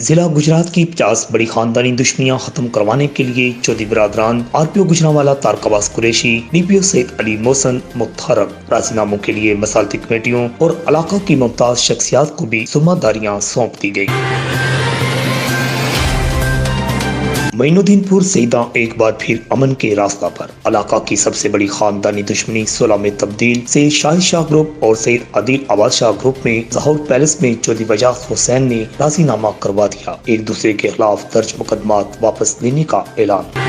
ضلع گجرات کی 50 بڑی خاندانی دشمنیاں ختم کروانے کے لیے چودھری برادران RPO گجرانوالہ طارق عباس قریشی، DPO سید علی محسن متحرک راضی ناموں کے لیے مسالتی کمیٹیوں اور علاقہ کی ممتاز شخصیات کو بھی ذمہ داریاں سونپ دی گئی۔ معین الدین پور سیدہ ایک بار پھر امن کے راستہ پر۔ علاقہ کی سب سے بڑی خاندانی دشمنی صلح میں تبدیل۔ سید شاہد شاہ گروپ اور سید عادل آباد شاہ گروپ میں لاہور پیلس میں چودھری وجاہت حسین نے راضی نامہ کروا دیا۔ ایک دوسرے کے خلاف درج مقدمات واپس لینے کا اعلان۔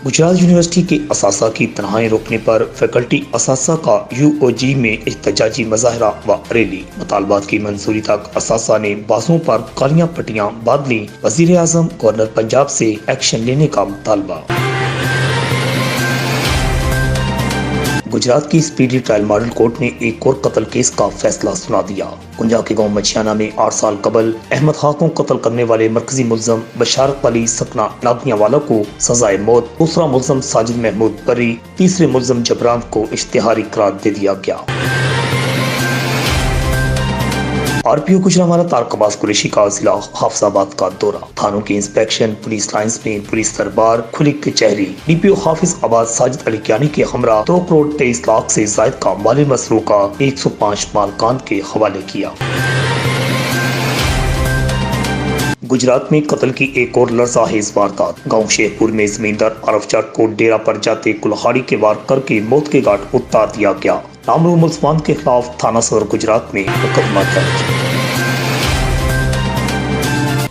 گجرات یونیورسٹی کے اثاثہ کی تنہائی روکنے پر فیکلٹی اثاثہ کا UOG میں احتجاجی مظاہرہ و ریلی۔ مطالبات کی منظوری تک اثاثہ نے بازوں پر کالیاں پٹیاں باندھ لیں۔ وزیر اعظم گورنر پنجاب سے ایکشن لینے کا مطالبہ۔ گجرات کی اسپیڈی ٹرائل ماڈل کورٹ نے ایک اور قتل کیس کا فیصلہ سنا دیا۔ کنجا کے گاؤں مچھیانہ میں 8 سال قبل احمد خان کو قتل کرنے والے مرکزی ملزم بشارت علی سکنا ناگنیا والا کو سزائے موت، دوسرا ملزم ساجد محمود بری، تیسرے ملزم جبران کو اشتہاری قرار دے دیا گیا۔ RPO گجرانوالہ طارق عباس قریشی کا ضلع حافظ آباد کا دورہ۔ تھانوں کی انسپیکشن، پولیس لائنز میں پولیس دربار، کھلی کچہری۔ DPO حافظ آباد ساجد علی کیانی کے ہمراہ 2 کروڑ 23 لاکھ سے زائد کا مالی مسروقہ 105 مالکان کے حوالے کیا۔ گجرات میں قتل کی ایک اور لرزہ خیز واردات۔ گاؤں شیر پور میں زمیندار عرف جٹ کو ڈیرا پر جاتے کلہاڑی کے وار کر کے موت کے گھاٹ اتار دیا گیا۔ نامور ملزمان کے خلاف تھانہ صدر گجرات میں مقدمہ درج۔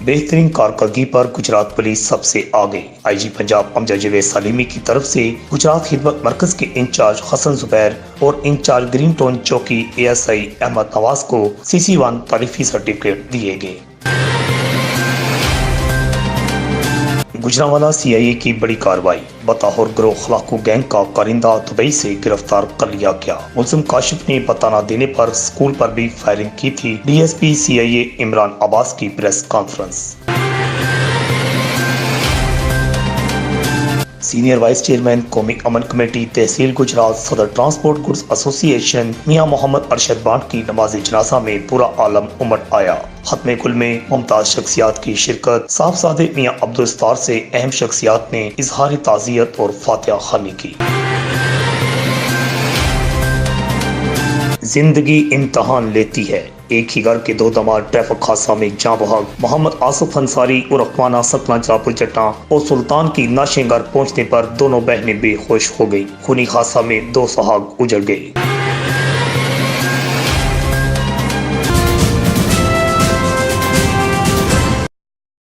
بہترین کارکردگی پر گجرات پولیس سب سے آگے۔ IG پنجاب امجد جاوید سلیمی کی طرف سے گجرات خدمت مرکز کے انچارج حسن زبیر اور انچارج گرین ٹون چوکی ASI احمد نواز کو CC1 تعریفی سرٹیفکیٹ دیے گئے۔ گجرانوالہ CIA کی بڑی کارروائی۔ بطور گروہ خلاقو گینگ کا کارندہ دبئی سے گرفتار کر لیا گیا۔ ملزم کاشف نے بتا نہ دینے پر سکول پر بھی فائرنگ کی تھی۔ DSP CIA عمران عباس کی press conference. Senior vice chairman قومی امن کمیٹی تحصیل گجرات صدر ٹرانسپورٹ گڈز ایسوسی ایشن میاں محمد ارشد بانٹ کی نماز جنازہ میں پورا عالم امٹ آیا۔ ختم کل میں ممتاز شخصیات کی شرکت۔ صاحب زادے میاں عبدالستار سے اہم شخصیات نے اظہار تعزیت اور فاتحہ خوانی کی۔ زندگی امتحان لیتی ہے۔ ایک ہی گھر کے 2 دمار ٹریفک حادثہ میں جاں بحق۔ محمد آصف انصاری اور اقوانا سکنا جاپور جٹاں اور سلطان کی ناشیں گھر پہنچنے پر دونوں بہنیں بے ہوش ہو گئی۔ خونی حادثہ میں 2 سہاگ اجڑ گئے۔